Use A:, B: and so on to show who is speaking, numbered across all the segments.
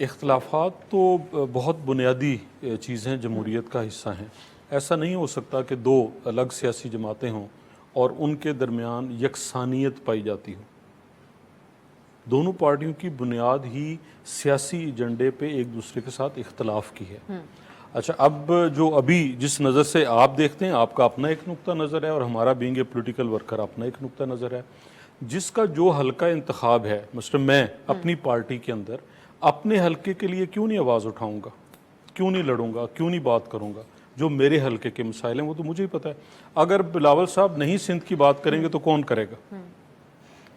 A: اختلافات تو بہت بنیادی چیزیں جمہوریت کا حصہ ہیں. ایسا نہیں ہو سکتا کہ دو الگ سیاسی جماعتیں ہوں اور ان کے درمیان یکسانیت پائی جاتی ہو. دونوں پارٹیوں کی بنیاد ہی سیاسی ایجنڈے پہ ایک دوسرے کے ساتھ اختلاف کی ہے. اچھا، اب جو ابھی جس نظر سے آپ دیکھتے ہیں، آپ کا اپنا ایک نقطہ نظر ہے اور ہمارا بینگ اے پولیٹیکل ورکر اپنا ایک نقطہ نظر ہے. جس کا جو حلقہ انتخاب ہے، مثلا میں اپنی پارٹی کے اندر اپنے حلقے کے لیے کیوں نہیں آواز اٹھاؤں گا، کیوں نہیں لڑوں گا، کیوں نہیں بات کروں گا؟ جو میرے حلقے کے مسائل ہیں وہ تو مجھے ہی پتہ ہے. اگر بلاول صاحب نہیں سندھ کی بات کریں گے تو کون کرے گا؟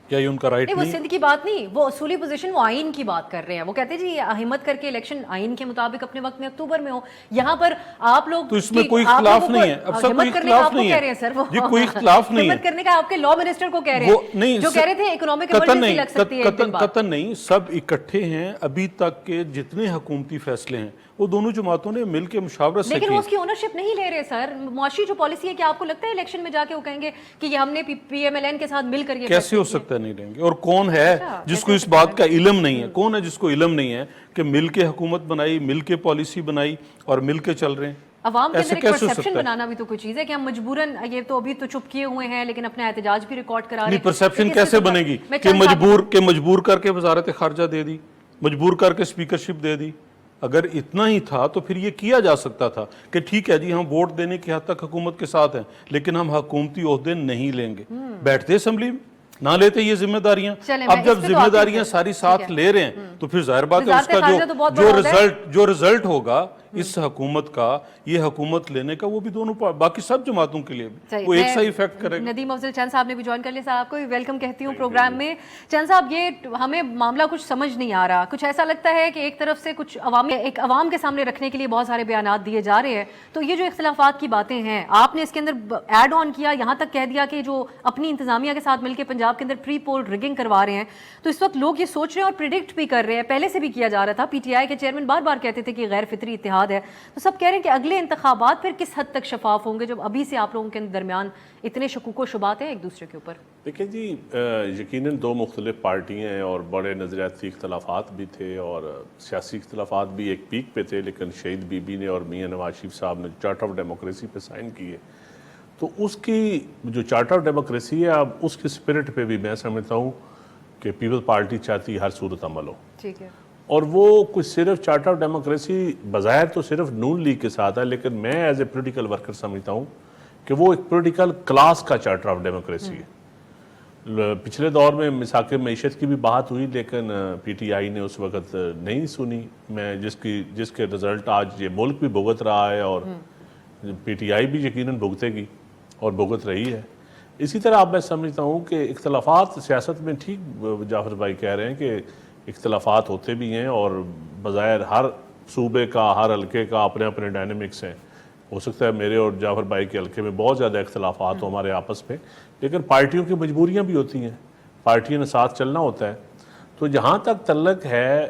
A: کیا یہ ان کا رائٹ
B: نہیں؟ وہ
A: نہیں؟
B: سندھ کی بات نہیں، وہ اصولی پوزیشن، وہ آئین کی بات کر رہے ہیں. وہ کہتے ہیں جی ہمت کر کے الیکشن آئین کے مطابق اپنے وقت میں اکتوبر میں ہو. یہاں پر آپ لوگ
A: تو اس میں کوئی اختلاف نہیں ہے. اب سب کوئی اختلاف نہیں ہے
B: سر، وہ
A: جی، کوئی اختلاف نہیں ہے.
B: ہمت کرنے کا آپ کے لا منسٹر کو کہہ رہے ہیں جو کہہ رہے تھے اکنامک ایمرجنسی لگ سکتی ہے.
A: قطن نہیں، سب اکٹھے ہیں. ابھی تک کے جتنے حکومتی فیصلے ہیں وہ دونوں جماعتوں نے مل کے مشاورت سے
B: لیکن وہ اس کی اونرشپ نہیں لے رہے سر. معاشی جو پالیسی ہے، کیا آپ کو لگتا ہے الیکشن میں جا کے وہ کہیں گے کہ یہ ہم نے پی ایم ایل این کے ساتھ مل کر یہ
A: کیسے ہو سکتا ہے نہیں لیں گے؟ اور کون ہے جس کو اس بات کا علم نہیں ہے؟ کون ہے جس کو علم نہیں ہے کہ مل کے حکومت بنائی، مل کے پالیسی بنائی اور مل کے چل رہے ہیں؟
B: عوام کے اندر ایک پرسیپشن بنانا بھی تو کوئی چیز ہے کہ ہم مجبوراً، یہ تو ابھی تو چپ کیے ہوئے ہیں لیکن اپنا احتجاج بھی ریکارڈ کرا رہے ہیں.
A: پرسیپشن کیسے بنے گی کہ مجبور کر کے وزارت خارجہ دے دی، مجبور کر کے اسپیکرشپ دے دی؟ اگر اتنا ہی تھا تو پھر یہ کیا جا سکتا تھا کہ ٹھیک ہے جی، ہم ووٹ دینے کی حد تک حکومت کے ساتھ ہیں لیکن ہم حکومتی عہدے نہیں لیں گے. بیٹھتے اسمبلی میں، نہ لیتے یہ ذمہ داریاں. اب جب ذمہ داریاں ساری ساتھ لے رہے ہیں تو پھر ظاہر بات ہے اس کا جو رزلٹ ہوگا اس حکومت کا، یہ حکومت لینے کا، وہ بھی دونوں باقی سب جماعتوں کے لیے بھی وہ ایک سا ایفیکٹ کرے گا.
B: ندیم افضل چند صاحب نے بھی جوائن کر لیا. صاحب آپ کو ویلکم کہتی ہوں پروگرام میں. چند صاحب، یہ ہمیں معاملہ کچھ سمجھ نہیں آ رہا. کچھ ایسا لگتا ہے کہ ایک طرف سے کچھ عوام کے سامنے رکھنے کے لیے بہت سارے بیانات دیے جا رہے ہیں. تو یہ جو اختلافات کی باتیں ہیں، آپ نے اس کے اندر ایڈ آن کیا، یہاں تک کہہ دیا کہ جو اپنی انتظامیہ کے ساتھ مل کے پنجاب کے اندر پری پول ریگنگ کروا رہے ہیں. تو اس وقت لوگ یہ سوچ رہے ہیں اور پریڈکٹ بھی کر رہے ہیں، پہلے سے بھی کیا جا رہا تھا. پی ٹی آئی کے چیئرمین بار بار کہتے تھے کہ غیر فطری اتحاد ہے. تو سب کہہ رہے ہیں کہ اگلے انتخابات پھر کس حد تک شفاف ہوں گے جب ابھی سے آپ لوگوں کے درمیان اتنے شکوک و شبہات ہیں ایک دوسرے کے اوپر؟
C: دیکھیں جی، یقیناً دو مختلف پارٹیاں ہیں اور بڑے نظریاتی اختلافات بھی تھے اور سیاسی اختلافات بھی ایک پیک پہ تھے. لیکن شہید بی بی نے اور میاں نواز شریف صاحب نے چارٹر آف ڈیموکریسی پہ سائن کیے. تو اس کی جو چارٹر آف ڈیموکریسی ہے، اب اس کی اسپرٹ پہ بھی میں سمجھتا ہوں کہ پیپل پارٹی چاہتی ہر صورت عمل ہو.
B: ٹھیک ہے.
C: اور وہ کچھ صرف چارٹر آف ڈیموکریسی بظاہر تو صرف نون لیگ کے ساتھ ہے، لیکن میں ایز اے پولیٹیکل ورکر سمجھتا ہوں کہ وہ ایک پولیٹیکل کلاس کا چارٹر آف ڈیموکریسی ہے. پچھلے دور میں مساق معیشت کی بھی بات ہوئی لیکن پی ٹی آئی نے اس وقت نہیں سنی. میں جس کے رزلٹ آج یہ ملک بھی بھگت رہا ہے اور پی ٹی آئی بھی یقیناً بھگتے گی اور بھگت رہی ہے. اسی طرح اب میں سمجھتا ہوں کہ اختلافات سیاست میں، ٹھیک جعفر بھائی کہہ رہے ہیں کہ اختلافات ہوتے بھی ہیں اور بظاہر ہر صوبے کا، ہر حلقے کا اپنے اپنے ڈائنامکس ہیں. ہو سکتا ہے میرے اور جعفر بھائی کے حلقے میں بہت زیادہ اختلافات ہوں ہمارے آپس میں، لیکن پارٹیوں کی مجبوریاں بھی ہوتی ہیں، پارٹیوں نے ساتھ چلنا ہوتا ہے. تو جہاں تک تعلق ہے،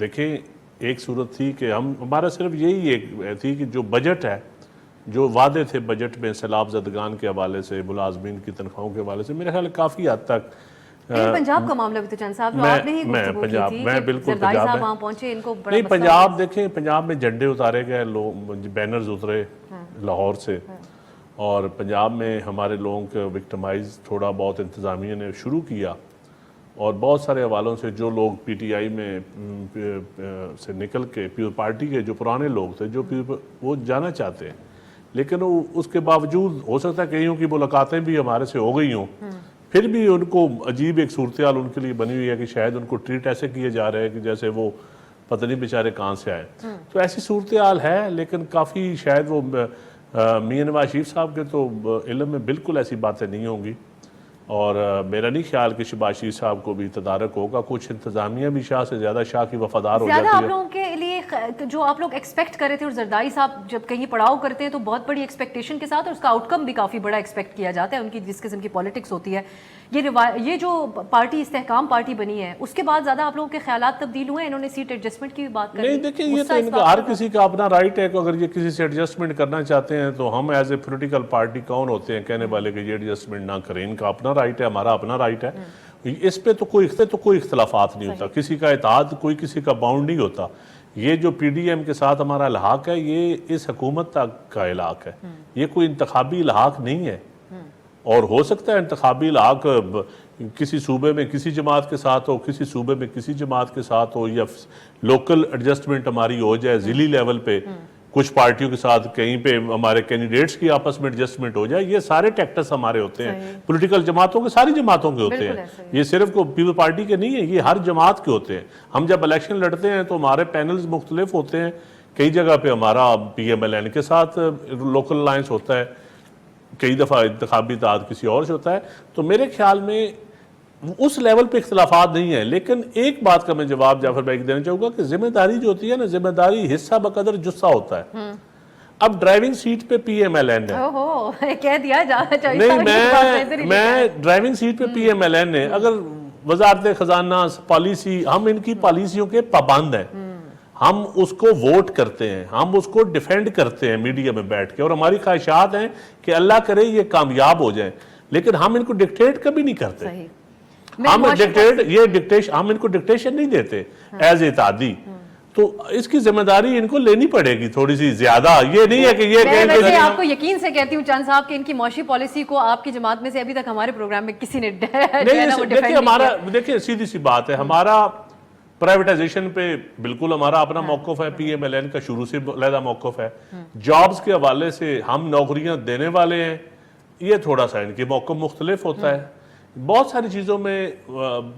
C: دیکھیں ایک صورت تھی کہ ہمارا صرف یہی ایک تھی کہ جو بجٹ ہے، جو وعدے تھے بجٹ میں سیلاب زدگان کے حوالے سے، ملازمین کی تنخواہوں کے حوالے سے، میرے خیال کافی حد تک
B: پنجاب کا معاملہ بھی تو چند صاحب جو آپ نے ہی گفتگو کی تھی
C: میں
B: کہ
C: بالکل
B: زرداری صاحب وہاں پہنچے، ان کو بڑا
C: نہیں، پنجاب دیکھیں، پنجاب میں جھنڈے اتارے گئے، بینرز اترے لاہور سے، اور پنجاب میں ہمارے لوگوں کے وکٹمائز تھوڑا بہت انتظامیہ نے شروع کیا اور بہت سارے حوالوں سے جو لوگ پی ٹی آئی میں سے نکل کے پیپل پارٹی کے جو پرانے لوگ تھے جو وہ جانا چاہتے ہیں، لیکن اس کے باوجود ہو سکتا ہے کئیوں کی ملاقاتیں بھی ہمارے سے ہو گئی ہوں، پھر بھی ان کو عجیب ایک صورتحال ان کے لیے بنی ہوئی ہے کہ شاید ان کو ٹریٹ ایسے کیے جا رہے ہیں کہ جیسے وہ پتہ نہیں بیچارے کہاں سے آئے. تو ایسی صورتحال ہے، لیکن کافی شاید وہ میاں نواز شریف صاحب کے تو علم میں بالکل ایسی باتیں نہیں ہوں گی، اور میرا نہیں خیال کہ شہباز شریف صاحب کو بھی تدارک ہوگا. کچھ انتظامیہ بھی شاہ سے زیادہ شاہ کی وفادار ہو جاتی ہے.
B: زیادہ آپ لوگوں کے لیے جو آپ لوگ ایکسپیکٹ کر رہے تھے، اور زرداری صاحب جب کہیں پڑاؤ کرتے ہیں تو بہت بڑی ایکسپیکٹیشن کے ساتھ، اور اس کا آؤٹ کم بھی کافی بڑا ایکسپیکٹ کیا جاتا ہے، ان کی جس قسم کی پالیٹکس ہوتی ہے. یہ جو پارٹی استحکام پارٹی بنی ہے، اس کے بعد زیادہ آپ لوگوں کے خیالات تبدیل ہوئے ہیں؟ انہوں نے سیٹ ایڈجسٹمنٹ کی بھی بات کری.
C: نہیں دیکھیں، یہ تو ان کا ہر کسی کا اپنا رائٹ ہے کہ اگر یہ کسی سے ایڈجسٹمنٹ کرنا چاہتے ہیں تو ہم ایز اے پولیٹیکل پارٹی کون ہوتے ہیں کہنے والے کہ یہ ایڈجسٹمنٹ نہ کریں؟ ان کا اپنا رائٹ ہے، ہمارا اپنا رائٹ ہے. اس پہ تو کوئی اختلافات نہیں ہوتا، کسی کا اتحاد کوئی کسی کا باؤنڈ نہیں ہوتا. یہ جو پی ڈی ایم کے ساتھ ہمارا الحاق ہے یہ اس حکومت تک کا الحاق ہے، یہ کوئی انتخابی الحاق نہیں ہے. اور ہو سکتا ہے انتخابی الحاق کسی صوبے میں کسی جماعت کے ساتھ ہو، کسی صوبے میں کسی جماعت کے ساتھ ہو، یا لوکل ایڈجسٹمنٹ ہماری ہو جائے ضلعی لیول پہ کچھ پارٹیوں کے ساتھ، کہیں پہ ہمارے کینڈیڈیٹس کی آپس میں ایڈجسٹمنٹ ہو جائے. یہ سارے ٹیکٹس ہمارے ہوتے ہیں پولیٹیکل جماعتوں کے، ساری جماعتوں کے ہوتے ہیں. یہ صرف کو پیپل پارٹی کے نہیں ہیں، یہ ہر جماعت کے ہوتے ہیں. ہم جب الیکشن لڑتے ہیں تو ہمارے پینلز مختلف ہوتے ہیں. کئی جگہ پہ ہمارا پی ایم ایل این کے ساتھ لوکل الائنس ہوتا ہے، کئی دفعہ انتخابی اتحاد کسی اور سے ہوتا ہے. تو میرے خیال میں اس لیول پہ اختلافات نہیں ہیں. لیکن ایک بات کا میں جواب جعفر بھائی کو دینا چاہوں گا کہ ذمہ داری جو ہوتی ہے نا، ذمہ داری حصہ بقدر جثہ ہوتا ہے. اب ڈرائیونگ سیٹ پہ پی ایم ایل این ہے،
B: کہہ دیا جانا چاہیے.
C: نہیں میں ڈرائیونگ سیٹ پہ پی ایم ایل این ہے، اگر وزارت خزانہ پالیسی، ہم ان کی پالیسیوں کے پابند ہیں، ہم اس کو ووٹ کرتے ہیں، ہم اس کو ڈیفینڈ کرتے ہیں میڈیا میں بیٹھ کے، اور ہماری خواہشات ہیں کہ اللہ کرے یہ کامیاب ہو جائیں. لیکن ہم ان کو ڈکٹیٹ کبھی نہیں کرتے. ہم ان کو ڈکٹیشن نہیں دیتے ایز اتحادی. تو اس کی ذمہ داری ان کو لینی پڑے گی تھوڑی سی زیادہ. یہ نہیں ہے کہ یہ
B: ویسے آپ کو یقین سے کہتی ہوں چاند صاحب کہ ان کی معاشی پالیسی کو آپ کی جماعت میں سے ابھی تک ہمارے پروگرام میں کسی نے
C: دیکھیں سیدھی سی بات ہے، ہمارا پرائیویٹائزیشن پہ بالکل ہمارا اپنا موقف ہے. پی ایم ایل این کا شروع سے علیحدہ موقف ہے. جابز کے حوالے سے ہم نوکریاں دینے والے ہیں، یہ تھوڑا سا ان کے موقف مختلف ہوتا ہے. بہت ساری چیزوں میں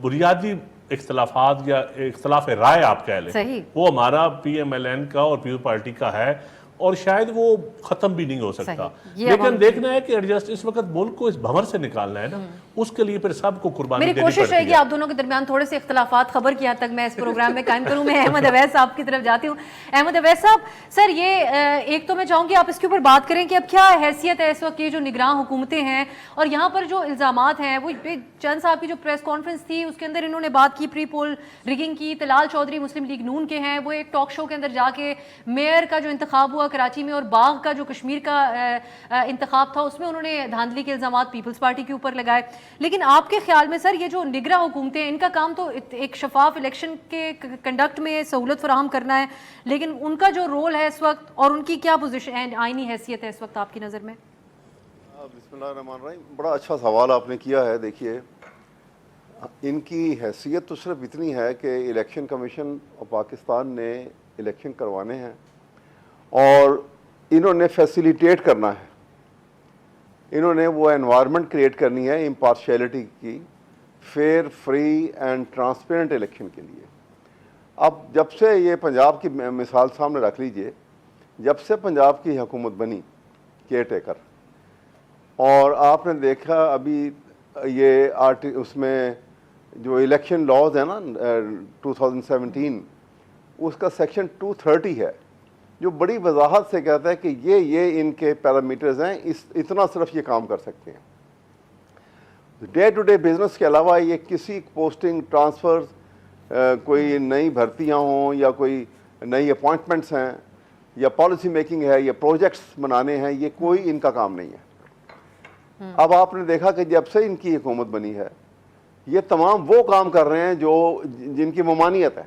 C: بنیادی اختلافات یا اختلاف رائے آپ کہہ لیں، وہ ہمارا پی ایم ایل این کا اور پیپل پارٹی کا ہے، اور شاید وہ ختم بھی نہیں ہو سکتا. لیکن دیکھنا ہے کہ ایڈجسٹ اس وقت ملک کو اس بھنور سے نکالنا ہے نا، اس کے لیے پھر سب کو قربانی دینی پڑتی ہے.
B: میری کوشش رہے گی آپ دونوں کے درمیان تھوڑے سے اختلافات خبر کی حد تک میں اس پروگرام میں قائم کروں. میں احمد اویس صاحب کی طرف جاتی ہوں. احمد اویس صاحب، سر یہ ایک تو میں چاہوں گی آپ اس کے اوپر بات کریں کہ اب کیا حیثیت ہے اس وقت یہ جو نگراں حکومتیں ہیں، اور یہاں پر جو الزامات ہیں، وہ چند صاحب کی جو پریس کانفرنس تھی اس کے اندر انہوں نے بات کی پری پول ریگنگ کی. طلال چودھری مسلم لیگ نون کے ہیں، وہ ایک ٹاک شو کے اندر جا کے میئر کا جو انتخاب ہوا کراچی میں اور باغ کا جو کشمیر کا انتخاب تھا اس میں انہوں نے دھاندلی کے الزامات پیپلز پارٹی کے اوپر لگائے. لیکن آپ کے خیال میں سر یہ جو نگراں حکومتیں ہیں ان کا کام تو ایک شفاف الیکشن کے کنڈکٹ میں سہولت فراہم کرنا ہے، لیکن ان کا جو رول ہے اس وقت اور ان کی کیا پوزیشن آئینی حیثیت ہے اس وقت آپ کی نظر میں؟
D: بسم اللہ الرحمن الرحیم، بڑا اچھا سوال آپ نے کیا ہے. دیکھیے ان کی حیثیت تو صرف اتنی ہے کہ الیکشن کمیشن اور پاکستان نے الیکشن کروانے ہیں اور انہوں نے فیسیلیٹیٹ کرنا ہے، انہوں نے وہ انوائرمنٹ کریٹ کرنی ہے امپارشیلٹی کی، fair, free and transparent election کے لیے. اب جب سے یہ پنجاب کی مثال سامنے رکھ لیجئے، جب سے پنجاب کی حکومت بنی کیئر ٹیکر، اور آپ نے دیکھا ابھی یہ اس میں جو الیکشن لاز ہے نا 2017، اس کا سیکشن 230 ہے جو بڑی وضاحت سے کہتا ہے کہ یہ ان کے پیرامیٹرز ہیں، اتنا صرف یہ کام کر سکتے ہیں. ڈے ٹو ڈے بزنس کے علاوہ یہ کسی پوسٹنگ، ٹرانسفرز، کوئی نئی بھرتیاں ہوں یا کوئی نئی اپوائنٹمنٹس ہیں یا پالیسی میکنگ ہے یا پروجیکٹس بنانے ہیں، یہ کوئی ان کا کام نہیں ہے. اب آپ نے دیکھا کہ جب سے ان کی حکومت بنی ہے یہ تمام وہ کام کر رہے ہیں جن کی ممانعت ہے.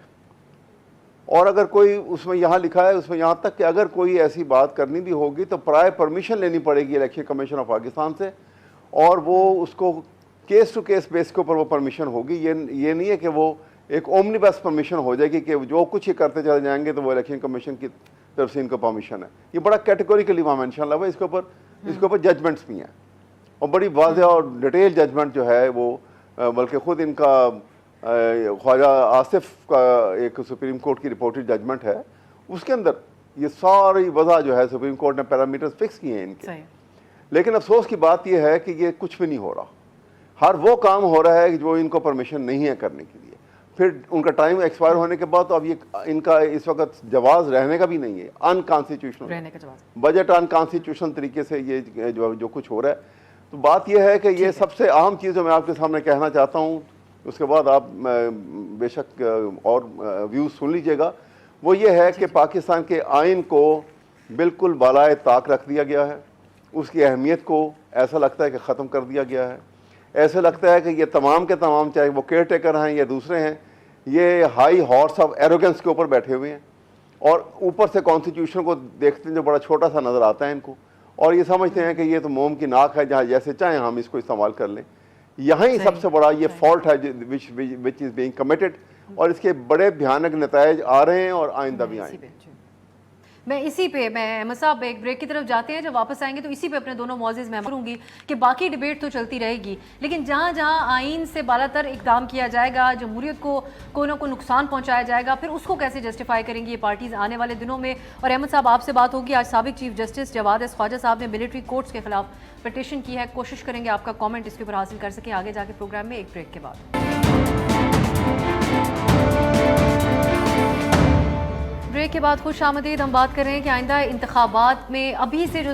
D: اور اگر کوئی اس میں یہاں لکھا ہے، اس میں یہاں تک کہ اگر کوئی ایسی بات کرنی بھی ہوگی تو پرائر پرمیشن لینی پڑے گی الیکشن کمیشن آف پاکستان سے، اور وہ اس کو کیس ٹو کیس بیس کے اوپر وہ پرمیشن ہوگی. یہ نہیں ہے کہ وہ ایک اومنی بس پرمیشن ہو جائے گی کہ جو کچھ یہ کرتے چلے جائیں گے تو وہ الیکشن کمیشن کی طرف سے ان کو پرمیشن ہے. یہ بڑا کیٹیگوریکلی وہاں مینشن لگا ہے. اس کے اوپر ججمنٹس بھی ہیں اور بڑی واضح اور ڈیٹیل ججمنٹ جو ہے وہ، بلکہ خود ان کا خواجہ آصف کا ایک سپریم کورٹ کی رپورٹڈ ججمنٹ ہے، اس کے اندر یہ ساری وضع جو ہے سپریم کورٹ نے پیرامیٹرز فکس کیے ہیں ان کے. لیکن افسوس کی بات یہ ہے کہ یہ کچھ بھی نہیں ہو رہا. ہر وہ کام ہو رہا ہے جو ان کو پرمیشن نہیں ہے کرنے کے لیے. پھر ان کا ٹائم ایکسپائر ہونے کے بعد تو اب یہ ان کا اس وقت جواز رہنے کا بھی نہیں ہے، انکانسٹیٹیوشنل بجٹ، انکانسٹیٹیوشنل طریقے سے یہ جو کچھ ہو رہا ہے. تو بات یہ ہے کہ یہ سب سے اہم چیز جو میں آپ کے سامنے کہنا چاہتا ہوں، اس کے بعد آپ بے شک اور ویوز سن لیجئے گا، وہ یہ ہے کہ پاکستان کے آئین کو بالکل بالائے طاق رکھ دیا گیا ہے. اس کی اہمیت کو ایسا لگتا ہے کہ ختم کر دیا گیا ہے. ایسے لگتا ہے کہ یہ تمام کے تمام چاہے وہ کیئر ٹیکر ہیں یا دوسرے ہیں یہ ہائی ہارس آف ایروگنس کے اوپر بیٹھے ہوئے ہیں اور اوپر سے کانسٹیٹیوشن کو دیکھتے ہیں جو بڑا چھوٹا سا نظر آتا ہے ان کو اور یہ سمجھتے ہیں کہ یہ تو موم کی ناک ہے جہاں جیسے چاہیں ہم اس کو استعمال کر لیں. یہاں ہی سب سے بڑا یہ فالٹ ہے which is being committed اور اس کے بڑے بھیانک نتائج آ رہے ہیں اور آئندہ بھی آئیں گے.
B: میں اسی پہ احمد صاحب ایک بریک کی طرف جاتے ہیں, جب واپس آئیں گے تو اسی پہ اپنے دونوں معزز میں کروں گی کہ باقی ڈیبیٹ تو چلتی رہے گی, لیکن جہاں جہاں آئین سے بالا تر اقدام کیا جائے گا, جمہوریت کو کوئی نہ کوئی نقصان پہنچایا جائے گا, پھر اس کو کیسے جسٹیفائی کریں گی یہ پارٹیز آنے والے دنوں میں. اور احمد صاحب آپ سے بات ہوگی. آج سابق چیف جسٹس جواد ایس خواجہ صاحب نے ملٹری کورٹس کے خلاف پٹیشن کی ہے, کوشش کریں گے آپ کا کامنٹ اس کے اوپر حاصل کر سکیں آگے جا کے پروگرام میں ایک بریک کے بعد. بریک کے بعد خوش آمدید. ہم بات کر رہے ہیں کہ آئندہ انتخابات میں ابھی سے جو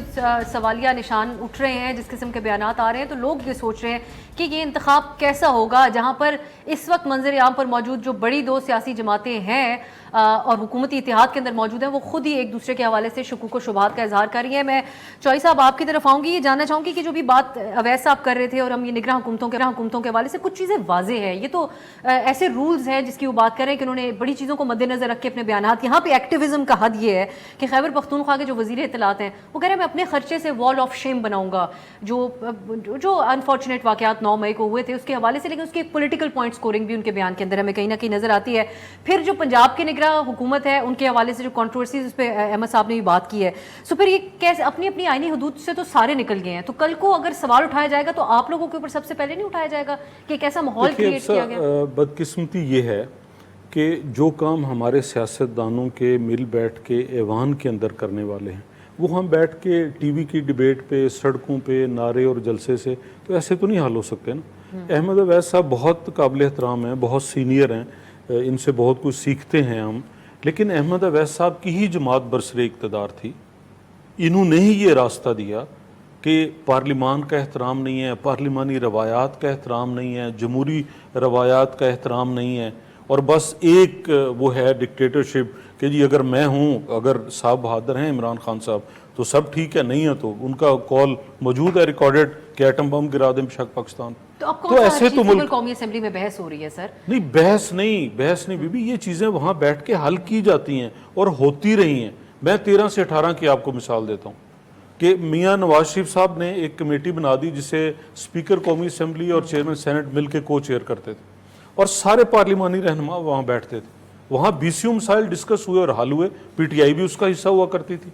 B: سوالیہ نشان اٹھ رہے ہیں, جس قسم کے بیانات آ رہے ہیں, تو لوگ یہ سوچ رہے ہیں کہ یہ انتخاب کیسا ہوگا جہاں پر اس وقت منظر عام پر موجود جو بڑی دو سیاسی جماعتیں ہیں اور حکومتی اتحاد کے اندر موجود ہیں وہ خود ہی ایک دوسرے کے حوالے سے شکوک و شبہات کا اظہار کر رہی ہیں. میں چوئی صاحب آپ کی طرف آؤں گی, یہ جاننا چاہوں گی کہ جو بھی بات اویس صاحب کر رہے تھے اور ہم یہ نگراں حکومتوں کے حوالے سے کچھ چیزیں واضح ہیں, یہ تو ایسے رولز ہیں جس کی وہ بات کر رہے ہیں کہ انہوں نے بڑی چیزوں کو مد نظر رکھ کے اپنے بیانات. یہاں پہ ایکٹیویزم کا حد یہ ہے کہ خیبر پختونخوا کے جو وزیر اطلاعات ہیں وہ کہہ رہے ہیں میں اپنے خرچے سے وال آف شیم بناؤں گا جو انفارچونیٹ واقعات 9 مئی کو ہوئے تھے اس کے حوالے سے, لیکن اس کی ایک پولیٹیکل پوائنٹ سکورنگ بھی ان کے بیان کے اندر ہمیں کہیں نہ کہیں نظر آتی ہے. پھر جو پنجاب کے نگراں حکومت ہے ان کے حوالے سے جو کنٹروورسیز اس پہ احمد صاحب نے بھی بات کی ہے, سو پھر یہ کیسے اپنی اپنی آئینی حدود سے تو سارے نکل گئے ہیں, تو کل کو اگر سوال اٹھایا جائے گا تو آپ لوگوں کے اوپر سب سے پہلے نہیں اٹھایا جائے گا کہ ایک ایسا ماحول کریٹ کیا گیا؟
A: بدقسمتی یہ ہے کہ جو کام ہمارے سیاستدانوں کے مل بیٹھ کے ایوان کے اندر کرنے والے ہیں وہ ہم بیٹھ کے ٹی وی کی ڈیبیٹ پہ, سڑکوں پہ نعرے اور جلسے سے تو ایسے تو نہیں حل ہو سکتے نا. احمد اویس صاحب بہت قابل احترام ہیں, بہت سینئر ہیں, ان سے بہت کچھ سیکھتے ہیں ہم, لیکن احمد اویس صاحب کی ہی جماعت برسر اقتدار تھی, انہوں نے ہی یہ راستہ دیا کہ پارلیمان کا احترام نہیں ہے, پارلیمانی روایات کا احترام نہیں ہے, جمہوری روایات کا احترام نہیں ہے, اور بس ایک وہ ہے ڈکٹیٹرشپ کہ جی اگر میں ہوں, اگر صاحب بہادر ہیں عمران خان صاحب تو سب ٹھیک ہے, نہیں ہے تو ان کا کال موجود ہے ریکارڈڈ کہ ایٹم بم گرا دیں شک پاکستان.
B: تو ایسے تو ملک قومی اسمبلی میں بحث ہو رہی ہے سر؟
A: نہیں بحث نہیں بی بی, یہ چیزیں وہاں بیٹھ کے حل کی جاتی ہیں اور ہوتی رہی ہیں. میں 13 سے 18 کی آپ کو مثال دیتا ہوں کہ میاں نواز شریف صاحب نے ایک کمیٹی بنا دی جسے اسپیکر قومی اسمبلی اور چیئرمین سینٹ مل کے کو چیئر کرتے تھے اور سارے پارلیمانی رہنما وہاں بیٹھتے تھے. وہاں 20 مسائل ڈسکس ہوئے اور حل ہوئے, پی ٹی آئی بھی اس کا حصہ ہوا کرتی تھی.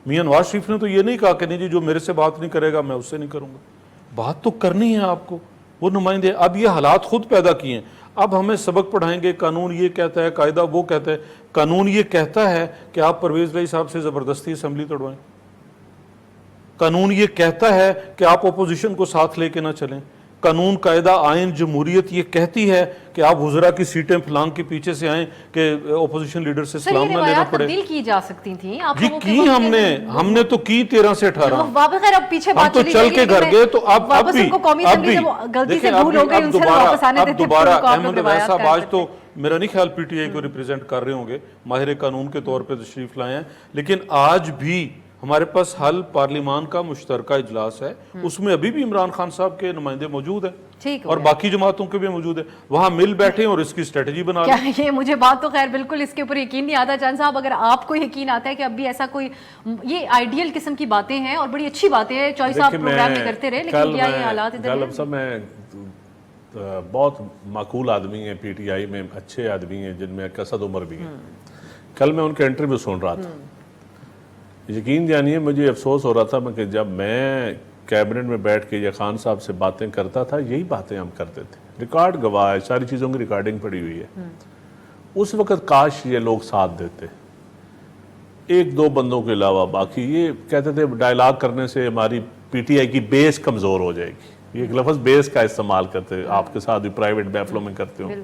A: میاں نواز شریف نے تو یہ نہیں کہا کہ نہیں جی جو میرے سے بات نہیں کرے گا میں اس سے نہیں کروں گا. بات تو کرنی ہے آپ کو, وہ نمائندے. اب یہ حالات خود پیدا کیے ہیں, اب ہمیں سبق پڑھائیں گے قانون یہ کہتا ہے, قاعدہ وہ کہتا ہے. قانون یہ کہتا ہے کہ آپ پرویز بھائی صاحب سے زبردستی اسمبلی توڑوائیں, قانون یہ کہتا ہے کہ آپ اپوزیشن کو ساتھ لے کے نہ چلیں, قانون قاعدہ آئین جمہوریت یہ کہتی ہے کہ آپ وزراء کی سیٹیں فلانگ کے پیچھے سے آئیں کہ اپوزیشن لیڈر سے سلام نہ لینا پڑے.
B: تبدیل کی جا سکتی تھیں
A: جی کی ہم نے تو کی 13 سے 18. ہم تو چل کے گھر گئے تو اب دوبارہ احمد اویس صاحب آج تو میرا نہیں خیال پی ٹی آئی کو ریپرزینٹ کر رہے ہوں گے, ماہر قانون کے طور پہ تشریف لائے ہیں, لیکن آج بھی ہمارے پاس حل پارلیمان کا مشترکہ اجلاس ہے, اس میں ابھی بھی عمران خان صاحب کے نمائندے موجود ہیں اور باقی جماعتوں کے بھی موجود ہیں, وہاں مل بیٹھے اور اس کی اسٹریٹجی بنا لیں.
B: یہ مجھے بات تو خیر بالکل اس کے اوپر یقین نہیں آتا. چاند صاحب اگر آپ کو یقین آتا ہے کہ اب بھی ایسا کوئی, یہ آئیڈیل قسم کی باتیں ہیں اور بڑی اچھی باتیں ہیں, چوئی صاحب پروگرام میں کرتے رہے, لیکن کیا یہ حالات ادھر ہیں؟
C: میں بہت معقول آدمی ہیں پی ٹی آئی میں, اچھے آدمی ہیں جن میں اسد عمر بھی ہیں. کل میں ان کے انٹرویو سن رہا تھا, یقین جانیے مجھے افسوس ہو رہا تھا کہ جب میں کیبنٹ میں بیٹھ کے یا خان صاحب سے باتیں کرتا تھا یہی باتیں ہم کرتے تھے. ریکارڈ گواہ ہے, ساری چیزوں کی ریکارڈنگ پڑی ہوئی ہے. اس وقت کاش یہ لوگ ساتھ دیتے, ایک دو بندوں کے علاوہ. باقی یہ کہتے تھے ڈائلاگ کرنے سے ہماری پی ٹی آئی کی بیس کمزور ہو جائے گی. یہ ایک لفظ بیس کا استعمال کرتے, آپ کے ساتھ بھی پرائیویٹ محفلوں میں کرتے ہوں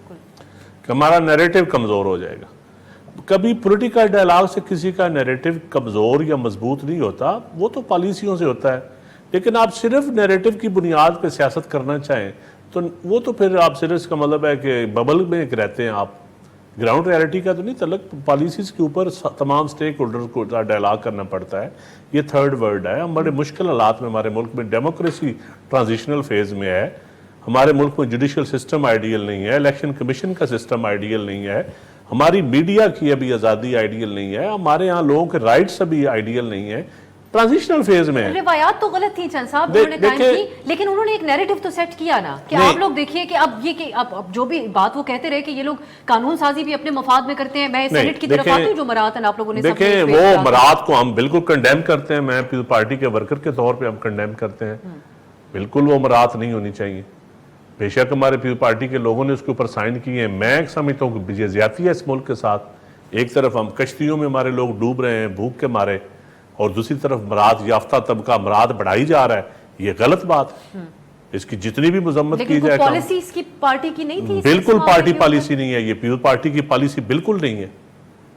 C: کہ ہمارا نیریٹو کمزور ہو جائے گا. کبھی پولیٹیکل ڈائلاگ سے کسی کا نیریٹو کمزور یا مضبوط نہیں ہوتا, وہ تو پالیسیوں سے ہوتا ہے. لیکن آپ صرف نیریٹو کی بنیاد پہ سیاست کرنا چاہیں تو وہ تو پھر آپ صرف اس کا مطلب ہے کہ ببل میں رہتے ہیں آپ, گراؤنڈ ریالٹی کا تو نہیں تعلق. پالیسیز کے اوپر تمام سٹیک ہولڈر کو ڈائلاگ کرنا پڑتا ہے. یہ تھرڈ ورلڈ ہے, ہم بڑے مشکل حالات میں ہمارے ملک میں ڈیموکریسی ٹرانزیشنل فیز میں ہے. ہمارے ملک میں جوڈیشل سسٹم آئیڈیل نہیں ہے, الیکشن کمیشن کا سسٹم آئیڈیل نہیں ہے, ہماری میڈیا کی ابھی آزادی آئیڈیل نہیں ہے, ہمارے یہاں لوگوں کے رائٹس ابھی آئیڈیل نہیں ہے, ٹرانزیشنل فیز میں ہے.
B: روایات تو غلط تھی چند صاحب, انہوں نے قائم کی, لیکن انہوں نے ایک نیریٹو تو سیٹ کیا نا کہ آپ لوگ دیکھیے کہ اب یہ کہ اب جو بھی بات وہ کہتے رہے کہ یہ لوگ قانون سازی بھی اپنے مفاد میں کرتے ہیں. میں سینٹ کی طرف آتی ہوں, جو مراعات ہیں آپ لوگوں نے
C: دیکھیں وہ مراعات کو ہم بالکل کنڈیم کرتے ہیں, میں پیپل پارٹی کے ورکر کے طور پہ ہم کنڈیم کرتے ہیں, بالکل وہ مراعات نہیں ہونی چاہیے. بے شک ہمارے پیپل پارٹی کے لوگوں نے اس کے اوپر سائن کیے ہیں. میں سمجھتا ہوں کہ یہ زیادتی ہے اس ملک کے ساتھ. ایک طرف ہم کشتیوں میں ہمارے لوگ ڈوب رہے ہیں بھوک کے مارے, اور دوسری طرف مراعات یافتہ طبقہ مراعات بڑھائی جا رہا ہے. یہ غلط بات ہے, اس کی جتنی بھی مذمت کی جائے.
B: پالیسی اس کی پارٹی کی نہیں تھی,
C: بالکل پارٹی پالیسی نہیں ہے, یہ پیپل پارٹی کی پالیسی بالکل نہیں ہے.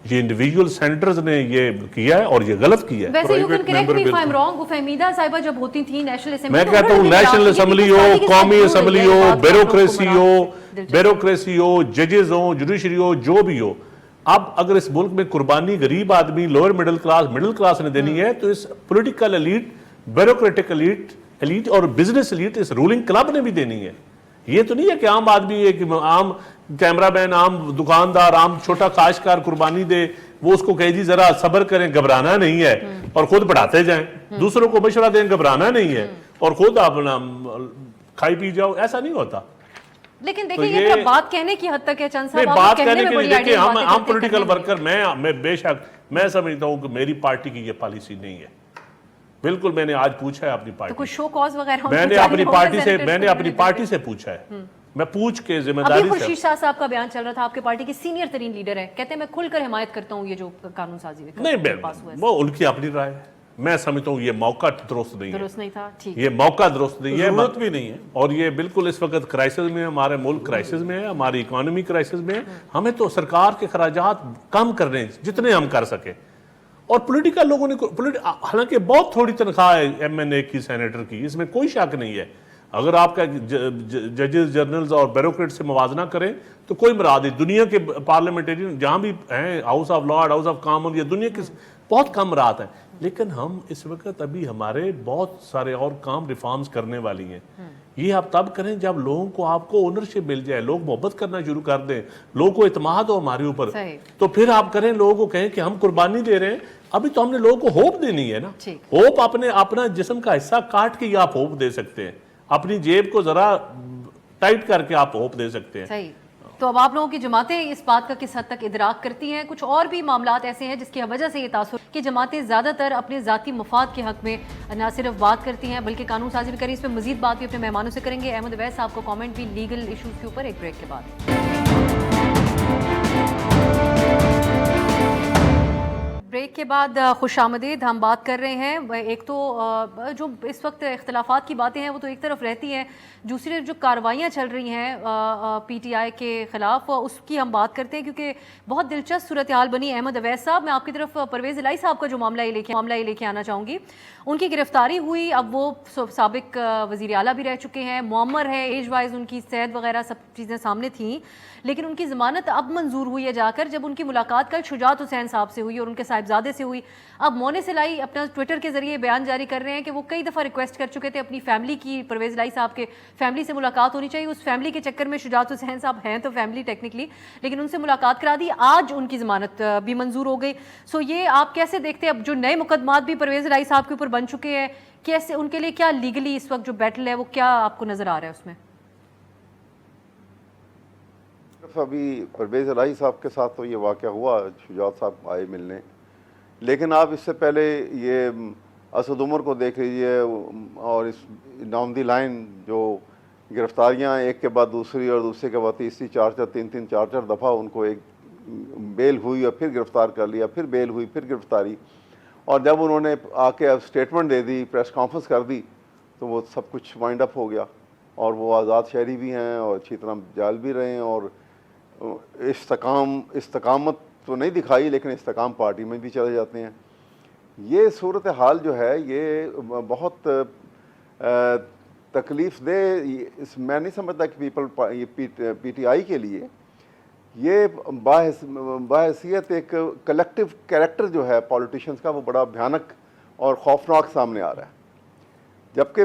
C: یہ انڈیویجول سینیٹرز نے یہ کیا ہے اور یہ غلط کیا ہے.
B: ویسے you can correct me if I am wrong, Fahmida صاحبہ جب ہوتی تھیں نیشنل اسمبلی,
C: میں کہتا ہوں نیشنل اسمبلی ہو, قومی اسمبلی ہو, بیوروکریسی ہو, ججز ہو, جوڈیشری ہو, جو بھی ہو, اب اگر اس ملک میں قربانی غریب آدمی, لوور مڈل کلاس نے دینی ہے, تو اس پولیٹیکل ایلیٹ, بیوروکریٹک ایلیٹ اور بزنس ایلیٹ, اس رولنگ کلب نے بھی دینی ہے. یہ تو نہیں ہے کہ عام آدمی, ایک عام کیمرہ مین, عام دکاندار, عام چھوٹا کاشتکار قربانی دے, وہ اس کو کہے جی ذرا صبر کریں, گھبرانا نہیں ہے, اور خود بڑھاتے جائیں. دوسروں کو مشورہ دیں گھبرانا نہیں ہے, اور خود اپنا کھائی پی جاؤ. ایسا نہیں ہوتا.
B: لیکن دیکھیں یہ بات کہنے کی حد تک ہے چند صاحب,
C: بات کہنے کے لیے دیکھیں ہم پولیٹیکل ورکر, میں بے شک میں سمجھتا ہوں کہ میری پارٹی کی یہ پالیسی نہیں ہے. بالکل میں نے آج پوچھا ہے اپنی پارٹی,
B: کچھ شو کاز وغیرہ
C: میں نے اپنی پارٹی سے پوچھا ہے, میں پوچھ کے ذمہ داری سے.
B: ابھی خورشید شاہ صاحب کا بیان چل رہا تھا, آپ کے پارٹی کے سینئر ترین لیڈر ہیں, کہتے ہیں میں کھل کر حمایت کرتا ہوں یہ جو قانون سازی
C: نہیں, وہ ان کی اپنی رائے ہے. میں سمجھتا ہوں یہ موقع درست نہیں
B: تھا,
C: یہ موقع درست نہیں ہے,
A: ضرورت بھی نہیں ہے.
C: اور یہ بالکل اس وقت کرائسس میں ہے, ہمارے ملک کرائسس میں ہے, ہماری اکانومی کرائسس میں ہے. ہمیں تو سرکار کے خراجات کم کرنے جتنے ہم کر سکیں. اور پولیٹیکل لوگوں نے, حالانکہ بہت تھوڑی تنخواہ ہے ایم این اے کی, سینیٹر کی, اس میں کوئی شک نہیں ہے. اگر آپ کا ججز, جرنلز اور بیوروکریٹ سے موازنہ کریں تو کوئی مراد نہیں. دنیا کے پارلیمنٹرین جہاں بھی ہیں, house of lord, house of common, یا دنیا کے بہت کم مراد ہیں. لیکن ہم اس وقت ابھی ہمارے بہت سارے اور کام ریفارمز کرنے والی ہیں. یہ آپ تب کریں جب لوگوں کو, آپ کو اونرشپ مل جائے, لوگ محبت کرنا شروع کر دیں, لوگوں کو اعتماد ہو ہمارے اوپر, تو پھر آپ کریں, لوگوں کو کہیں کہ ہم قربانی دے رہے ہیں. ابھی تو ہم نے لوگوں کو ہوپ دینی ہے نا. ہوپ اپنا جسم کا حصہ کاٹ کے آپ ہوپ دے سکتے ہیں, اپنی جیب کو ذرا ٹائٹ کر کے آپ ہوپ دے سکتے ہیں.
B: تو اب آپ لوگوں کی جماعتیں اس بات کا کس حد تک ادراک کرتی ہیں؟ کچھ اور بھی معاملات ایسے ہیں جس کی وجہ سے یہ تاثر کہ جماعتیں زیادہ تر اپنے ذاتی مفاد کے حق میں نہ صرف بات کرتی ہیں بلکہ قانون سازی بھی کریں. اس پہ مزید بات بھی اپنے مہمانوں سے کریں گے. احمد اویس صاحب کو کامنٹ بھی لیگل ایشوز کے اوپر ایک بریک کے بعد. بریک کے بعد خوش آمدید. ہم بات کر رہے ہیں, ایک تو جو اس وقت اختلافات کی باتیں ہیں وہ تو ایک طرف رہتی ہیں, دوسری جو کارروائیاں چل رہی ہیں پی ٹی آئی کے خلاف, اس کی ہم بات کرتے ہیں کیونکہ بہت دلچسپ صورتحال بنی. احمد اویس صاحب, میں آپ کی طرف پرویز الہی صاحب کا جو معاملہ یہ لے کے آنا چاہوں گی. ان کی گرفتاری ہوئی, اب وہ سابق وزیر اعلیٰ بھی رہ چکے ہیں, معمر ہے, ایج وائز ان کی صحت وغیرہ سب چیزیں سامنے تھیں, لیکن ان کی ضمانت اب منظور ہوئی ہے جا کر جب ان کی ملاقات کل شجاعت حسین صاحب سے ہوئی اور ان کے صاحبزادے سے ہوئی. اب مونس الہی اپنا ٹویٹر کے ذریعے بیان جاری کر رہے ہیں کہ وہ کئی دفعہ ریکویسٹ کر چکے تھے اپنی فیملی کی, پرویز الہی صاحب کے فیملی سے ملاقات ہونی چاہیے. اس فیملی کے چکر میں شجاعت حسین صاحب ہیں تو فیملی ٹیکنیکلی, لیکن ان سے ملاقات کرا دی. آج ان کی ضمانت بھی منظور ہو گئی. سو یہ آپ کیسے دیکھتے ہیں, اب جو نئے مقدمات بھی پرویز الہی صاحب کے اوپر بن چکے ہیں, کیسے ان کے لیے کیا لیگلی اس وقت جو بیٹل ہے وہ کیا آپ کو نظر آ رہا ہے اس میں؟
D: ابھی پرویز الہی صاحب کے ساتھ تو یہ واقعہ ہوا, شجاعت صاحب آئے ملنے, لیکن آپ اس سے پہلے یہ اسد عمر کو دیکھ لیجئے, اور اس ڈاؤن دی لائن جو گرفتاریاں ایک کے بعد دوسری اور دوسرے کے بعد تیسری, تین چار دفعہ ان کو ایک بیل ہوئی اور پھر گرفتار کر لیا, پھر بیل ہوئی, پھر گرفتاری, اور جب انہوں نے آ کے اب اسٹیٹمنٹ دے دی, پریس کانفرنس کر دی, تو وہ سب کچھ وائنڈ اپ ہو گیا. اور وہ آزاد شہری بھی ہیں اور اچھی طرح جال بھی رہے ہیں, اور استقامت تو نہیں دکھائی لیکن استقام پارٹی میں بھی چلے جاتے ہیں. یہ صورتحال جو ہے یہ بہت تکلیف دہ, میں نہیں سمجھتا کہ پی ٹی آئی کے لیے یہ باحثیت ایک کلیکٹیو کیریکٹر جو ہے پولیٹیشنز کا وہ بڑا بھیانک اور خوفناک سامنے آ رہا ہے. جبکہ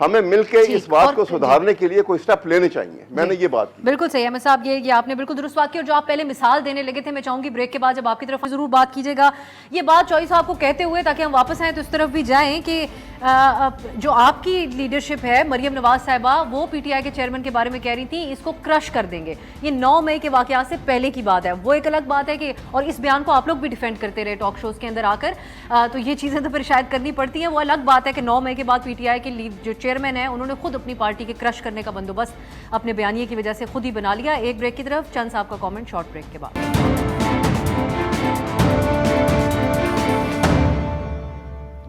D: ہمیں مل کے
B: ٹھیک،
D: اس بات
B: اور
D: کو سدھارنے کے لیے کوئی سٹیپ لینے چاہیے. میں نے یہ بات کی.
B: بالکل صحیح احمد صاحب، یہ آپ نے بالکل درست بات کی. اور جو آپ پہلے مثال دینے لگے تھے، میں چاہوں گی بریک کے بعد جب آپ کی طرف ضرور بات کیجیے گا یہ بات چوئی صاحب کو کہتے ہوئے، تاکہ ہم واپس آئیں تو اس طرف بھی جائیں کہ جو آپ کی لیڈرشپ ہے، مریم نواز صاحبہ وہ پی ٹی آئی کے چیئرمین کے بارے میں کہہ رہی تھیں اس کو کرش کر دیں گے. یہ 9 مئی کے واقعات سے پہلے کی بات ہے. وہ ایک الگ بات ہے کہ، اور اس بیان کو آپ لوگ بھی ڈیفینڈ کرتے رہے ٹاک شوز کے اندر آ کر، تو یہ چیزیں تو پھر شاید کرنی پڑتی ہیں. وہ الگ بات ہے کہ 9 مئی کے بعد پی ٹی آئی کے جو چیئرمین ہیں انہوں نے خود اپنی پارٹی کے کرش کرنے کا بندوبست اپنے بیانیے کی وجہ سے خود ہی بنا لیا. ایک بریک کی طرف، چند صاحب کا کامنٹ شارٹ بریک کے بعد.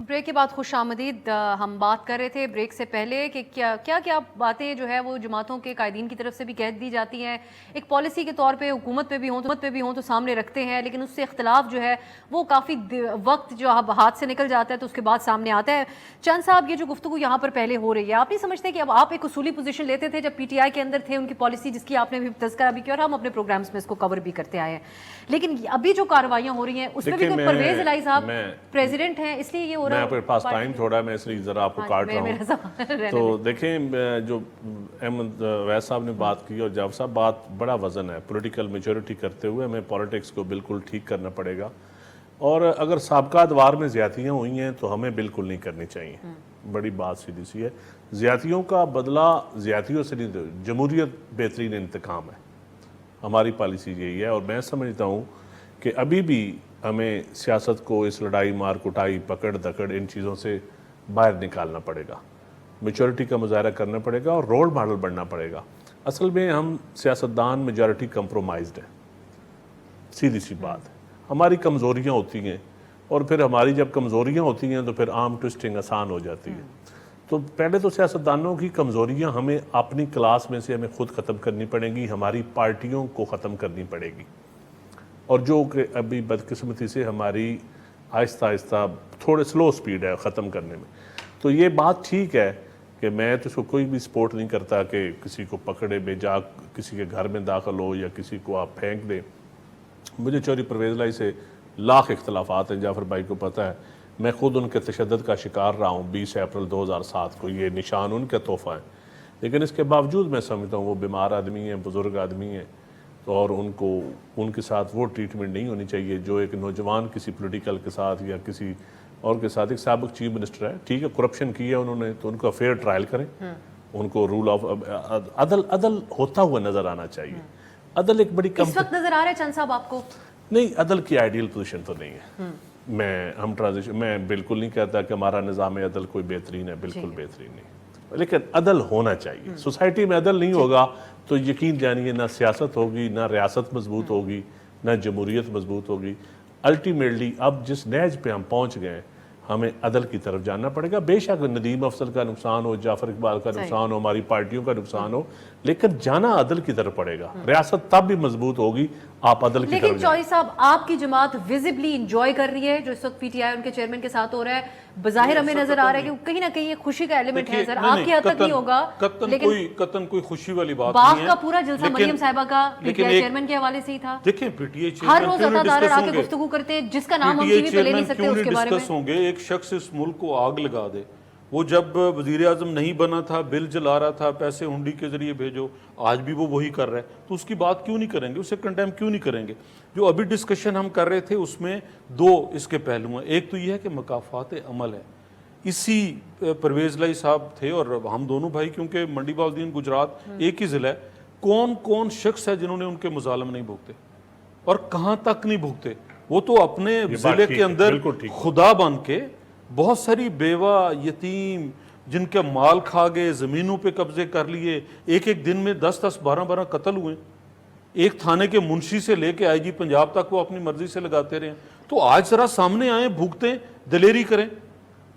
B: بریک کے بعد خوش آمدید. ہم بات کر رہے تھے بریک سے پہلے کہ کیا باتیں جو ہے وہ جماعتوں کے قائدین کی طرف سے بھی کہہ دی جاتی ہیں، ایک پالیسی کے طور پہ حکومت پہ بھی ہوں تو سامنے رکھتے ہیں، لیکن اس سے اختلاف جو ہے وہ کافی وقت جو اب ہاتھ سے نکل جاتا ہے تو اس کے بعد سامنے آتا ہے. چند صاحب، یہ جو گفتگو یہاں پر پہلے ہو رہی ہے، آپ نہیں سمجھتے کہ اب آپ ایک اصولی پوزیشن لیتے تھے جب پی ٹی آئی کے اندر تھے، ان کی پالیسی جس کی آپ نے بھی تذکرہ بھی کیا اور ہم اپنے پروگرامز میں اس کو کور بھی کرتے آئے ہیں، لیکن ابھی جو کارروائیاں ہو رہی ہیں اس میں بھی پرویز الہی صاحب پریزیڈنٹ ہیں، اس لیے یہ ہو رہا ہے.
C: ٹائم تھوڑا میں اس لیے ذرا آپ کو کاٹ رہا ہوں. تو دیکھیں، جو احمد ویس صاحب نے بات کی اور جاوید صاحب، بات بڑا وزن ہے. پولیٹیکل میچورٹی کرتے ہوئے ہمیں پالیٹکس کو بالکل ٹھیک کرنا پڑے گا، اور اگر سابقہ ادوار میں زیادتیاں ہوئی ہیں تو ہمیں بالکل نہیں کرنی چاہیے. بڑی بات سیدھی سی ہے. زیادتیوں کا بدلہ زیادتیوں سے نہیں، جمہوریت بہترین انتقام ہے. ہماری پالیسی یہی ہے، اور میں سمجھتا ہوں کہ ابھی بھی ہمیں سیاست کو اس لڑائی مار کٹائی پکڑ دکڑ ان چیزوں سے باہر نکالنا پڑے گا. میچورٹی کا مظاہرہ کرنا پڑے گا اور رول ماڈل بننا پڑے گا. اصل میں ہم سیاستدان میجورٹی کمپرومائزڈ ہیں، سیدھی سی بات ہے. ہماری کمزوریاں ہوتی ہیں، اور پھر ہماری جب کمزوریاں ہوتی ہیں تو پھر عام ٹوسٹنگ آسان ہو جاتی ہے. تو پہلے تو سیاستدانوں کی کمزوریاں ہمیں اپنی کلاس میں سے ہمیں خود ختم کرنی پڑیں گی، ہماری پارٹیوں کو ختم کرنی پڑے گی. اور جو کہ ابھی بدقسمتی سے ہماری آہستہ آہستہ تھوڑے سلو سپیڈ ہے ختم کرنے میں. تو یہ بات ٹھیک ہے کہ میں تو اس کو کوئی بھی سپورٹ نہیں کرتا کہ کسی کو پکڑے بے جا کسی کے گھر میں داخل ہو یا کسی کو آپ پھینک دیں. مجھے چوری پرویز الہی سے لاکھ اختلافات ہیں، جعفر بھائی کو پتہ ہے. میں خود ان کے تشدد کا شکار رہا ہوں 20 اپریل 2007 کو. یہ نشان ان کا تحفہ ہے، لیکن اس کے باوجود میں سمجھتا ہوں وہ بیمار آدمی ہیں، بزرگ آدمی ہیں، اور ان کے ساتھ وہ ٹریٹمنٹ نہیں ہونی چاہیے جو ایک نوجوان کسی پولیٹیکل کے ساتھ یا کسی اور کے ساتھ. ایک سابق چیف منسٹر ہے، ٹھیک ہے کرپشن کی ہے انہوں نے، تو ان کو فیئر ٹرائل کریں. ان کو رول آف عدل ہوتا ہوا نظر آنا چاہیے. عدل ایک بڑی
B: اس وقت نظر آ رہا ہے چند صاحب آپ کو؟
C: نہیں، عدل کی آئیڈیل پوزیشن تو نہیں ہے. میں بالکل نہیں کہتا کہ ہمارا نظام عدل کوئی بہترین ہے، بالکل بہترین نہیں، لیکن عدل ہونا چاہیے. سوسائٹی میں عدل نہیں ہوگا تو یقین جانیے نہ سیاست ہوگی، نہ ریاست مضبوط ہوگی، نہ جمہوریت مضبوط ہوگی. الٹیمیٹلی اب جس نہج پہ ہم پہنچ گئے ہمیں عدل کی طرف جانا پڑے گا. بے شک ندیم افضل کا نقصان ہو، جعفر اقبال کا نقصان ہو، ہماری پارٹیوں کا نقصان ہو، لیکن جانا عدل کی طرف پڑے گا. ریاست تب بھی مضبوط ہوگی آپ عدل کی طرف
B: لیکن چوئی صاحب، آپ کی جماعت ویزبلی انجوائے کر رہی ہے جو اس وقت پی ٹی آئی ان کے چیئرمین کے ساتھ ہو رہا ہے. بظاہر ہمیں نظر آ رہا ہے کہ کہیں نہ کہیں ایک خوشی کا ایلیمنٹ ہے. سر آپ کی حد تک نہیں ہوگا، لیکن
A: قطن کوئی خوشی والی بات
B: باغ
A: نہیں ہے.
B: کا پورا جلسہ مریم صاحبہ کا پی ٹی آئی چیئرمین کے حوالے سے ہی تھا.
A: دیکھیں پی ٹی آئی
B: ہر روز عطادار آ کے گفتگو کرتے ہیں، جس کا نام ہم ٹی وی پہ لے نہیں سکتے اس کے بارے میں.
A: ڈسکس ہوں گے. ایک شخص اس ملک کو آگ لگا دے. وہ جب وزیر اعظم نہیں بنا تھا بل جلا رہا تھا، پیسے ہنڈی کے ذریعے بھیجو، آج بھی وہ وہی کر رہا ہے. تو اس کی بات کیوں نہیں کریں گے، اسے کنڈیم کیوں نہیں کریں گے؟ جو ابھی ڈسکشن ہم کر رہے تھے اس میں دو اس کے پہلو ہیں. ایک تو یہ ہے کہ مکافات عمل ہے. اسی پرویز الہی صاحب تھے اور ہم دونوں بھائی، کیونکہ منڈی باؤدین گجرات ایک ہی ضلع ہے. کون شخص ہے جنہوں نے ان کے مظالم نہیں بھگتے اور کہاں تک نہیں بھگتے؟ وہ تو اپنے ضلع کے اندر خدا بن کے بہت ساری بیوہ یتیم جن کے مال کھا گئے، زمینوں پہ قبضے کر لیے، ایک دن میں 10 12 قتل ہوئے. ایک تھانے کے منشی سے لے کے آئی جی پنجاب تک وہ اپنی مرضی سے لگاتے رہے. تو آج ذرا سامنے آئیں، بھگتیں، دلیری کریں.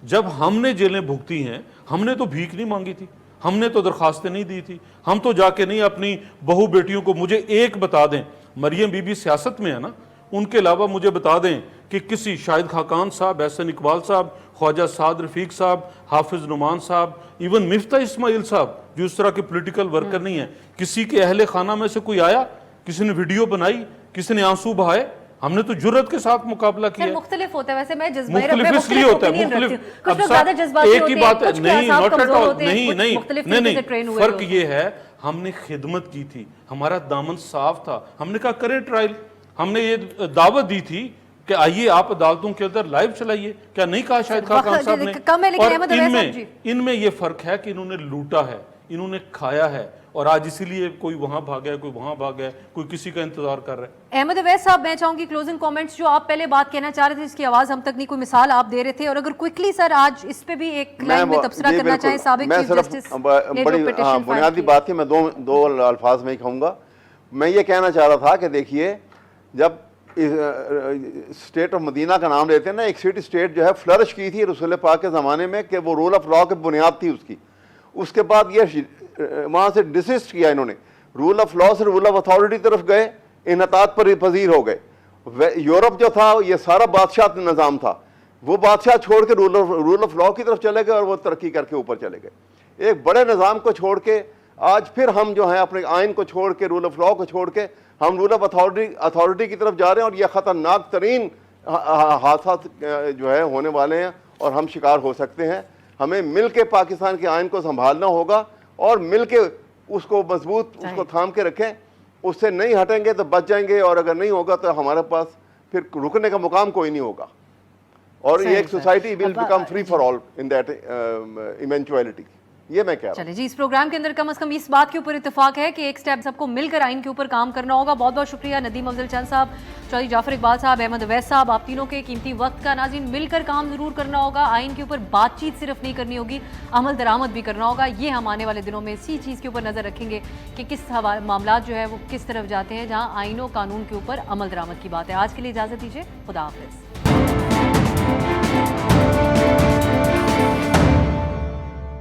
A: جب ہم نے جیلیں بھگتی ہیں، ہم نے تو بھیک نہیں مانگی تھی، ہم نے تو درخواستیں نہیں دی تھی، ہم تو جا کے نہیں اپنی بہو بیٹیوں کو. مجھے ایک بتا دیں، مریم بی بی سیاست میں ہے نا، ان کے علاوہ مجھے بتا دیں کہ کسی شاہد خاقان صاحب، احسن اقبال صاحب، خواجہ سعد رفیق صاحب، حافظ نعمان صاحب، ایون مفتاح اسماعیل صاحب جو اس طرح کے پولیٹیکل ورکر نہیں ہیں، کسی کے اہل خانہ میں سے کوئی آیا، کسی نے ویڈیو بنائی، کسی نے آنسو بہائے؟ ہم نے تو جرت کے ساتھ مقابلہ کیا ہے.
B: مختلف ہوتا ہے ویسے میں
A: مختلف اس لیے ہوتا ہے
B: کچھ لوگ زیادہ جذباتی
A: ایک ہی بات ہے. نہیں not at all.
B: نہیں
A: فرق یہ ہے ہم نے خدمت کی تھی, ہمارا دامن صاف تھا, ہم نے کہا کریں ٹرائل, ہم نے یہ دعوت دی تھی کہ آئیے آپ عدالتوں کے اندر لائیو چلائیے. کیا نہیں کہا شاہد خاقان صاحب نے؟ اور ان میں یہ فرق ہے کہ انہوں نے لوٹا ہے, انہوں نے کھایا ہے, اور آج اسی لیے کوئی وہاں بھاگا ہے, کوئی وہاں بھاگا ہے, کوئی کسی کا انتظار کر رہا ہے.
B: احمد اویس صاحب میں چاہوں گی کلوزنگ کامنٹس, جو آپ پہلے بات کہنا چاہ رہے تھے اس کی آواز ہم تک نہیں, کوئی مثال آپ دے رہے تھے, اور اگر کوئکلی سر آج اس پہ بھی ایک لائن میں تبصرہ کرنا چاہیں سابق چیف جسٹس.
D: بڑی بنیادی بات ہے, میں دو الفاظ میں ہی کہوں گا. میں یہ کہنا چاہ رہا تھا کہ دیکھیے جب اسٹیٹ آف مدینہ کا نام لیتے ہیں نا, ایک سٹی اسٹیٹ جو ہے فلرش کی تھی رسول پاک کے زمانے میں, کہ وہ رول آف لا کی بنیاد تھی اس کی. اس کے بعد یہ وہاں سے ڈسسٹ کیا انہوں نے, رول آف لا سے رول آف اتھارٹی طرف گئے, انحطاط پر پذیر ہو گئے. یورپ جو تھا یہ سارا بادشاہ نظام تھا, وہ بادشاہ چھوڑ کے رول آف لا کی طرف چلے گئے, اور وہ ترقی کر کے اوپر چلے گئے. ایک بڑے نظام کو چھوڑ کے آج پھر ہم جو ہیں اپنے آئین کو چھوڑ کے, رول آف لا کو چھوڑ کے ہم رول آف اتھارٹی کی طرف جا رہے ہیں, اور یہ خطرناک ترین حادثات جو ہے ہونے والے ہیں, اور ہم شکار ہو سکتے ہیں. ہمیں مل کے پاکستان کے آئین کو سنبھالنا ہوگا, اور مل کے اس کو مضبوط اس کو تھام کے رکھیں. اس سے نہیں ہٹیں گے تو بچ جائیں گے, اور اگر نہیں ہوگا تو ہمارے پاس پھر رکنے کا مقام کوئی نہیں ہوگا, اور یہ ایک society will become free for all in that eventuality. یہ میں کہہ رہا ہوں.
B: چلے جی, اس پروگرام کے اندر کم از کم اس بات کے اوپر اتفاق ہے کہ ایک سٹیپ سب کو مل کر آئین کے اوپر کام کرنا ہوگا. بہت بہت شکریہ ندیم افضل چند صاحب, چودھری جعفر اقبال صاحب, احمد اویس صاحب, آپ تینوں کے قیمتی وقت کا. ناظرین, مل کر کام ضرور کرنا ہوگا, آئین کے اوپر بات چیت صرف نہیں کرنی ہوگی, عمل درآمد بھی کرنا ہوگا. یہ ہم آنے والے دنوں میں اسی چیز کے اوپر نظر رکھیں گے کہ کس معاملات جو ہے وہ کس طرف جاتے ہیں, جہاں آئین و قانون کے اوپر عمل درآمد کی بات ہے. آج کے لیے اجازت دیجیے, خدا حافظ.